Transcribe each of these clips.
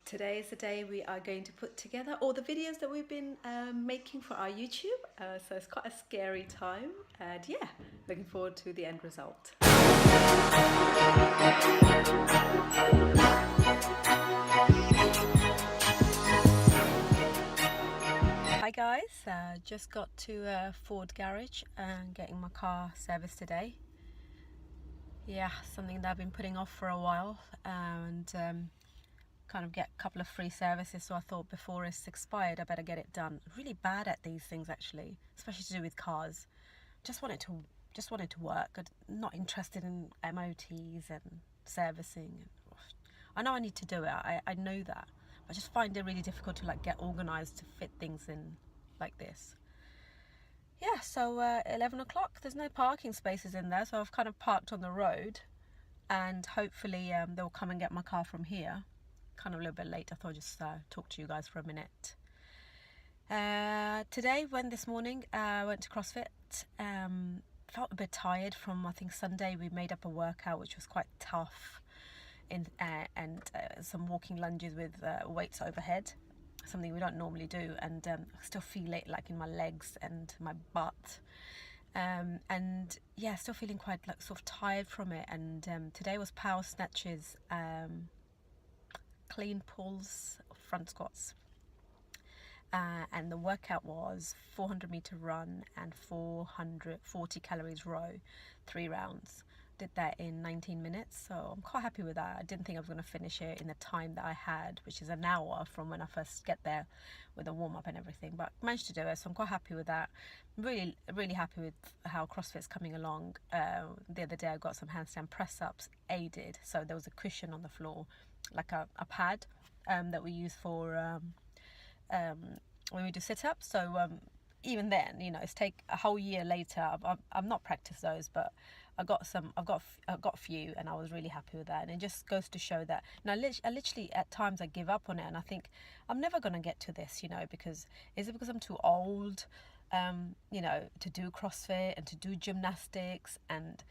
Today is the day we are going to put together all the videos that we've been making for our YouTube. So it's quite a scary time, and yeah, looking forward to the end result. Hi guys, just got to Ford garage and getting my car serviced today. Yeah, something that I've been putting off for a while, and kind of get a couple of free services, so I thought before it's expired I better get it done. Really bad at these things actually, especially to do with cars. Just want it to work. I'm not interested in MOTs and servicing. I know I need to do it, I know that. I just find it really difficult to like get organized to fit things in like this. Yeah, so 11 o'clock, there's no parking spaces in there, so I've kind of parked on the road, and hopefully they'll come and get my car from here. Kind of a little bit late. I thought I'd just talk to you guys for a minute. This morning, I went to CrossFit. Felt a bit tired from, I think, Sunday. We made up a workout which was quite tough, and some walking lunges with weights overhead, something we don't normally do, and I still feel it like in my legs and my butt. And yeah, still feeling quite like sort of tired from it. And today was power snatches, clean pulls, front squats, and the workout was 400-meter run and 440 calories row, 3 rounds. Did that in 19 minutes, so I'm quite happy with that. I didn't think I was going to finish it in the time that I had, which is an hour from when I first get there with a warm-up and everything, but managed to do it, so I'm quite happy with that. I'm really happy with how CrossFit's coming along. The other day I got some handstand press-ups aided, so there was a cushion on the floor, like a pad that we use for when we do sit-ups. So even then, it's take a whole year later. I've not practiced those, but I've got a few, and I was really happy with that. And it just goes to show that, I literally at times I give up on it, and I think I'm never gonna get to this, because is it because I'm too old, to do CrossFit and to do gymnastics, and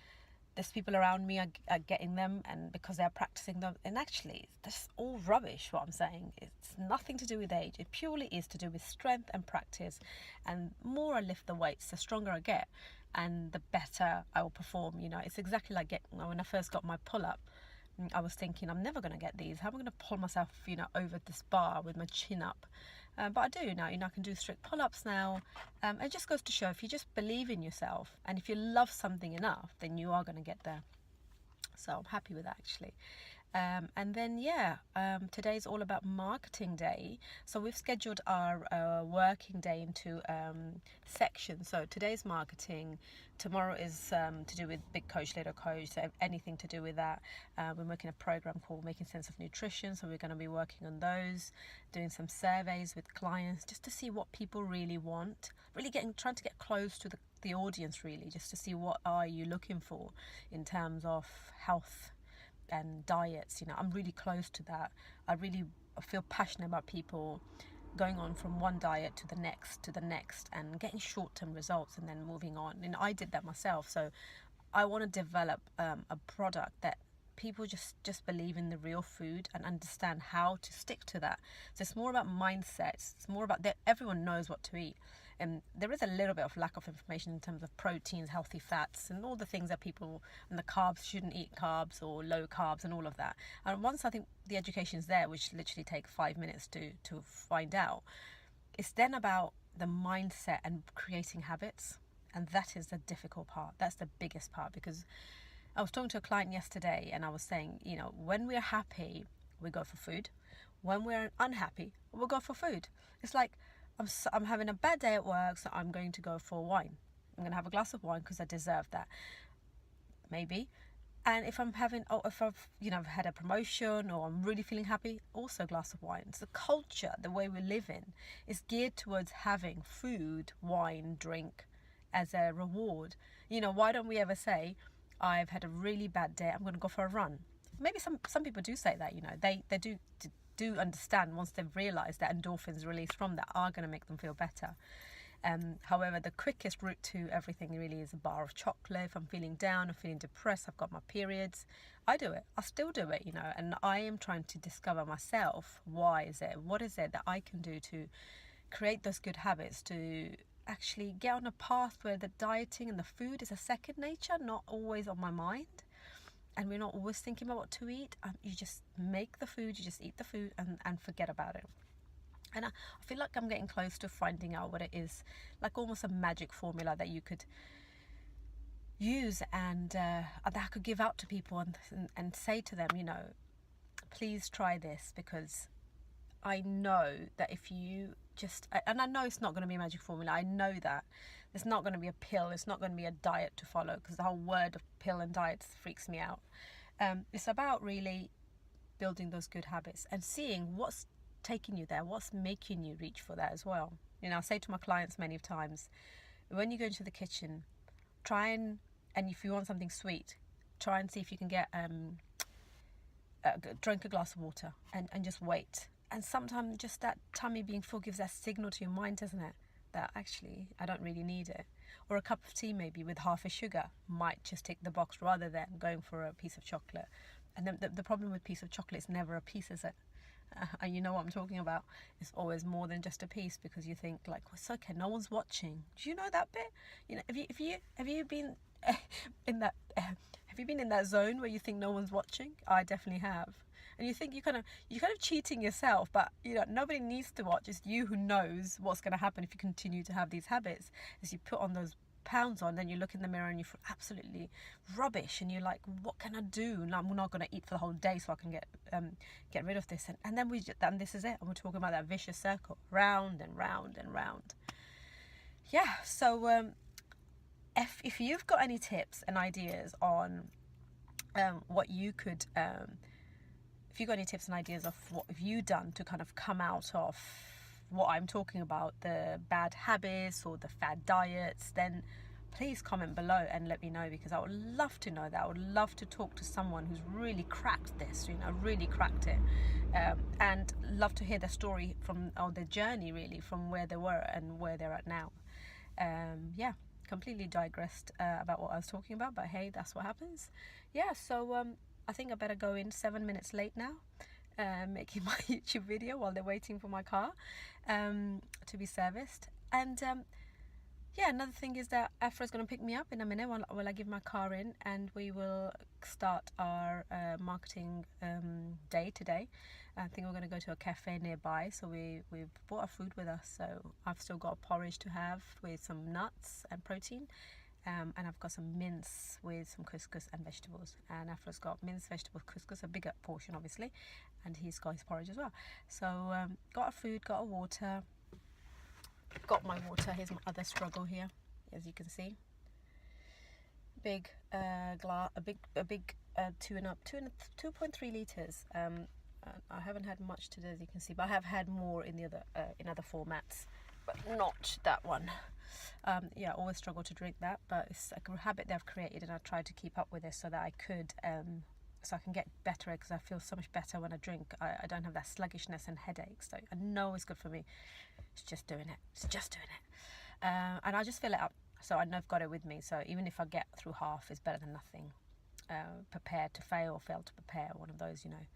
there's people around me are getting them, and because they're practicing them. And actually, that's all rubbish, what I'm saying. It's nothing to do with age. It purely is to do with strength and practice. And more I lift the weights, the stronger I get, and the better I will perform. It's exactly like when I first got my pull-up. I was thinking, I'm never going to get these. How am I going to pull myself, over this bar with my chin up? But I do now. I can do strict pull-ups now. It just goes to show, if you just believe in yourself and if you love something enough, then you are going to get there. So I'm happy with that actually. And then today's all about marketing day. So we've scheduled our working day into sections. So today's marketing, tomorrow is to do with big coach, little coach, so anything to do with that. We're working a program called Making Sense of Nutrition, so we're going to be working on those, doing some surveys with clients just to see what people really want, really trying to get close to the audience, really, just to see what are you looking for in terms of health and diets. I'm really close to that. I feel passionate about people going on from one diet to the next and getting short-term results and then moving on. And I did that myself, so I want to develop a product that people just believe in the real food and understand how to stick to that. So it's more about mindsets. It's more about that everyone knows what to eat. And there is a little bit of lack of information in terms of proteins, healthy fats, and all the things that people, and the carbs, shouldn't eat carbs or low carbs and all of that. And once I think the education's there, which literally take 5 minutes to find out, it's then about the mindset and creating habits. And that is the difficult part. That's the biggest part, because I was talking to a client yesterday and I was saying, when we're happy, we go for food. When we're unhappy, we'll go for food. It's like, I'm having a bad day at work, so I'm going to go for wine. I'm going to have a glass of wine because I deserve that. Maybe. And if I've had a promotion or I'm really feeling happy, also a glass of wine. It's the culture, the way we live in, is geared towards having food, wine, drink as a reward. Why don't we ever say, I've had a really bad day, I'm going to go for a run? Maybe some people do say that, they do understand once they've realised that endorphins released from that are going to make them feel better. However, the quickest route to everything really is a bar of chocolate. If I'm feeling down, I'm feeling depressed, I've got my periods, I do it. I still do it, you know, and I am trying to discover myself. Why is it? What is it that I can do to create those good habits, to actually get on a path where the dieting and the food is a second nature, not always on my mind. And we're not always thinking about what to eat. You just make the food, you just eat the food and forget about it. And I feel like I'm getting close to finding out what it is, like almost a magic formula that you could use and that I could give out to people and say to them, you know, please try this, because I know that if you just, and I know it's not going to be a magic formula, I know that it's not going to be a pill, it's not going to be a diet to follow, because the whole word of pill and diet freaks me out. It's about really building those good habits and seeing what's taking you there, what's making you reach for that as well. You know, I say to my clients many times, when you go into the kitchen, try and if you want something sweet, try and see if you can get drink a glass of water and just wait. And sometimes just that tummy being full gives that signal to your mind, doesn't it, that actually I don't really need it. Or a cup of tea maybe with half a sugar might just tick the box rather than going for a piece of chocolate. And then the problem with piece of chocolate is never a piece, is it? And you know what I'm talking about. It's always more than just a piece, because you think like, well, it's okay, no one's watching. Do you know that bit? You know, have you been in that have you been in that zone where you think no one's watching? I definitely have. And you think you're kind of cheating yourself, but you know, nobody needs to watch. It's you who knows what's going to happen if you continue to have these habits. As you put on those pounds on, then you look in the mirror and you feel absolutely rubbish, and you're like, what can I do? And I'm not going to eat for the whole day so I can get rid of this. And then this is it. And we're talking about that vicious circle, round and round and round. Yeah. So if you've got any tips and ideas on what you could if you've got any tips and ideas of what have you done to kind of come out of what I'm talking about, the bad habits or the fad diets, then please comment below and let me know, because I would love to know that. I would love to talk to someone who's really cracked this, you know, really cracked it, and love to hear their story or their journey really from where they were and where they're at now. Yeah, completely digressed about what I was talking about, but hey, that's what happens. Yeah, so I think I better go in 7 minutes late now, making my YouTube video while they're waiting for my car to be serviced. And yeah, another thing is that Afra's going to pick me up in a minute while I give my car in, and we will start our marketing day today. I think we're going to go to a cafe nearby, so we've brought our food with us. So I've still got a porridge to have with some nuts and protein. And I've got some mince with some couscous and vegetables. And Afra's got mince, vegetables, couscous, a bigger portion obviously. And he's got his porridge as well. So got our food, got our water. Got my water. Here's my other struggle here, as you can see. Big glass, a big 2.3 litres. I haven't had much today, as you can see, but I have had more in the other formats, but not that one. Yeah, I always struggle to drink that, but it's a habit that I've created, and I try to keep up with this so that I could so I can get better, because I feel so much better when I drink. I don't have that sluggishness and headaches, so I know it's good for me. It's just doing it. And I just fill it up, so I know I've got it with me, so even if I get through half, it's better than nothing. Prepare to fail, fail to prepare, one of those, you know.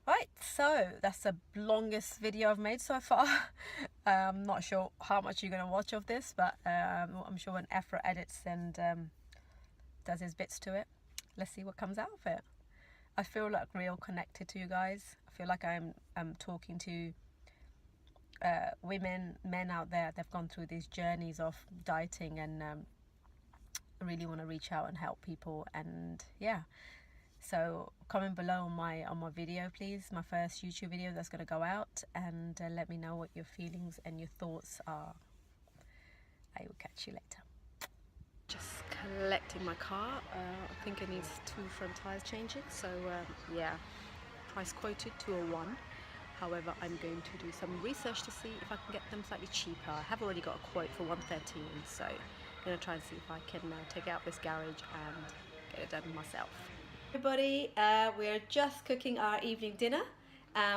Right, so that's the longest video I've made so far. I'm not sure how much you're going to watch of this, but I'm sure when Afra edits and does his bits to it, let's see what comes out of it. I feel like real connected to you guys. I feel like I'm talking to women, men out there. They've gone through these journeys of dieting, and really want to reach out and help people. And yeah. So comment below on my video, please, my first YouTube video that's going to go out, and let me know what your feelings and your thoughts are. I will catch you later. Just collecting my car. I think it needs 2 front tyres changing, so yeah, price quoted 201. However, I'm going to do some research to see if I can get them slightly cheaper. I have already got a quote for 113, so I'm going to try and see if I can take it out this garage and get it done myself. Everybody, we're just cooking our evening dinner.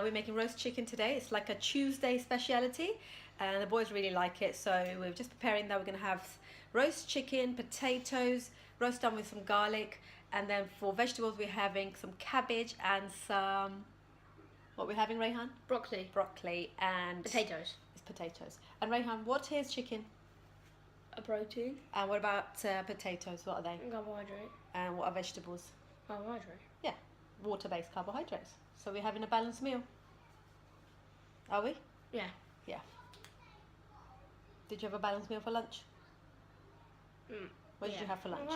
We're making roast chicken today. It's like a Tuesday speciality, and the boys really like it, so we're just preparing that. We're going to have roast chicken, potatoes, roast done with some garlic, And then for vegetables, we're having some cabbage and some, what we're having, Rayhan? Broccoli. Broccoli and Potatoes. It's potatoes. And Rayhan, what is chicken? A protein. And what about potatoes? What are they? Carbohydrate. And what are vegetables? Carbohydrate. Yeah, water-based carbohydrates. So we're having a balanced meal. Are we? Yeah. Yeah. Did you have a balanced meal for lunch? What did you have for lunch?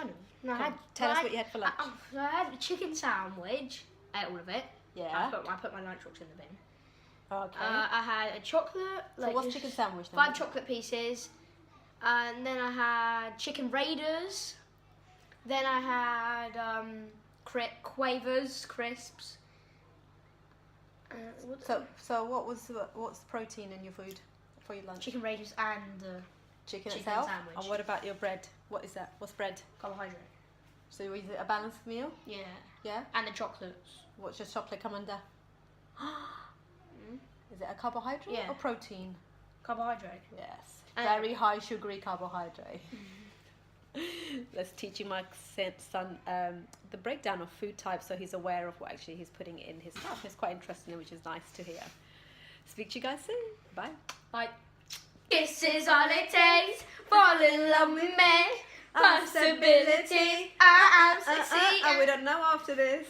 No, Tell us what you had for lunch. So I had a chicken sandwich. I ate all of it. Yeah. I put my lunchbox in the bin. Okay. I had a chocolate. So what's chicken sandwich then? 5 chocolate pieces. And then I had chicken raiders. Then I had quavers, crisps. So what's the protein in your food for your lunch? Chicken raiders and chicken chicken itself. sandwich. And what about your bread? What is that? What's bread? Carbohydrate. So is it a balanced meal? Yeah. Yeah. And the chocolates. What's your chocolate come under? Is it a carbohydrate or protein? Carbohydrate. Yes. Very high sugary carbohydrate. Let's teach my son the breakdown of food types so he's aware of what actually he's putting in his stuff. It's quite interesting, which is nice to hear. Speak to you guys soon. Bye. Bye. This is all it takes. Fall in love with me. Possibility. I am succeeding. And we don't know after this.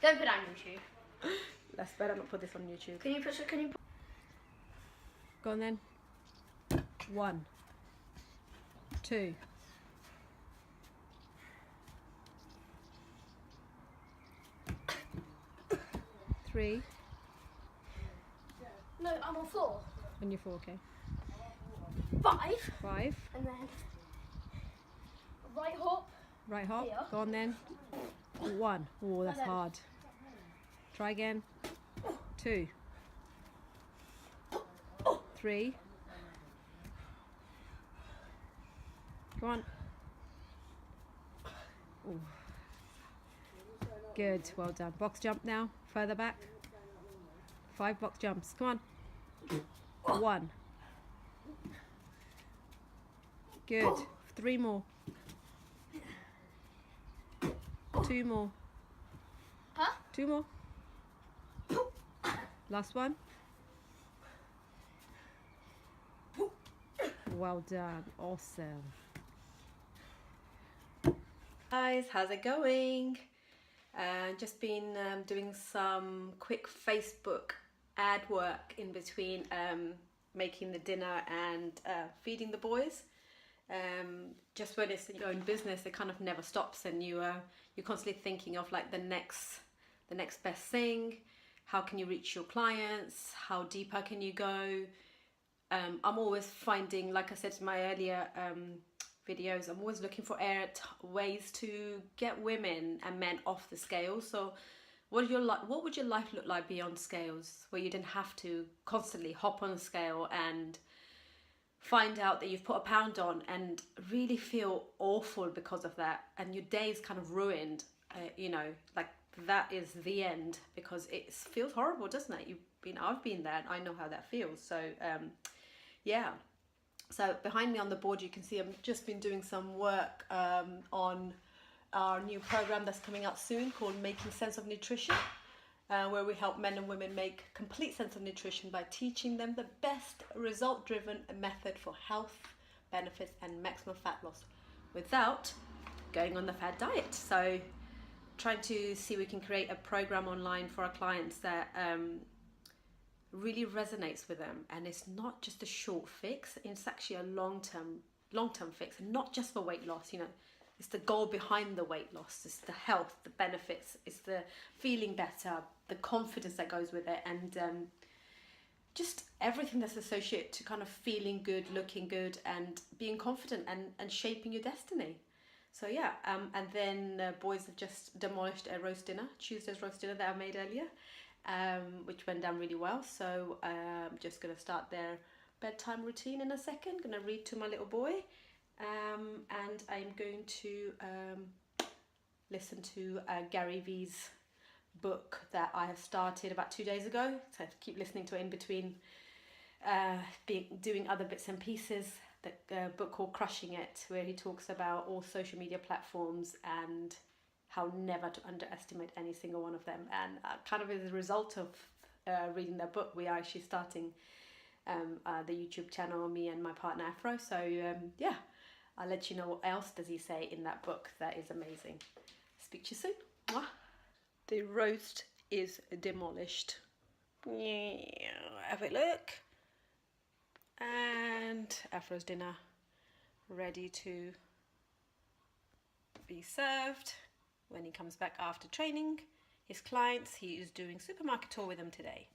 Don't put that on YouTube. Let's better not put this on YouTube. Can you put? Go on then. 1, 2. 3. No, I'm on 4. On your 4, okay. 5. 5. And then right hop. Right hop. Here. Go on then. 1. Oh, that's hard. Try again. 2. 3. Go on. Ooh. Good, well done. Box jump now, further back. 5 box jumps, come on. 1. Good, 3 more. 2 more. Huh? 2 more. Last one. Well done, awesome. Guys, how's it going? Just been doing some quick Facebook ad work in between making the dinner and feeding the boys. Just when it's your own business, it kind of never stops, and you're constantly thinking of like the next best thing. How can you reach your clients? How deeper can you go? I'm always finding, like I said in my earlier videos, I'm always looking for ways to get women and men off the scales. So what would your life look like beyond scales, where you didn't have to constantly hop on a scale and find out that you've put a pound on and really feel awful because of that, and your day is kind of ruined, like that is the end, because it feels horrible, doesn't it? I've been there and I know how that feels. So yeah. So behind me on the board, you can see I've just been doing some work on our new program that's coming out soon called Making Sense of Nutrition, where we help men and women make complete sense of nutrition by teaching them the best result-driven method for health, benefits and maximum fat loss without going on the fad diet. So trying to see we can create a program online for our clients that really resonates with them, and it's not just a short fix, it's actually a long-term fix, and not just for weight loss. It's the goal behind the weight loss, it's the health, the benefits, it's the feeling better, the confidence that goes with it, and just everything that's associated to kind of feeling good, looking good, and being confident and shaping your destiny. So yeah, and then boys have just demolished a roast dinner, Tuesday's roast dinner that I made earlier, which went down really well. So I'm just going to start their bedtime routine in a second. Going to read to my little boy, and I'm going to listen to Gary Vee's book that I have started about 2 days ago. So I keep listening to it in between doing other bits and pieces. The book called Crushing It, where he talks about all social media platforms and how never to underestimate any single one of them. And kind of as a result of reading their book, we are actually starting the YouTube channel, me and my partner Afro. So yeah, I'll let you know what else does he say in that book that is amazing. Speak to you soon. Mwah. The roast is demolished. Yeah, have a look. And Afro's dinner ready to be served when he comes back after training his clients. He is doing supermarket tour with them today.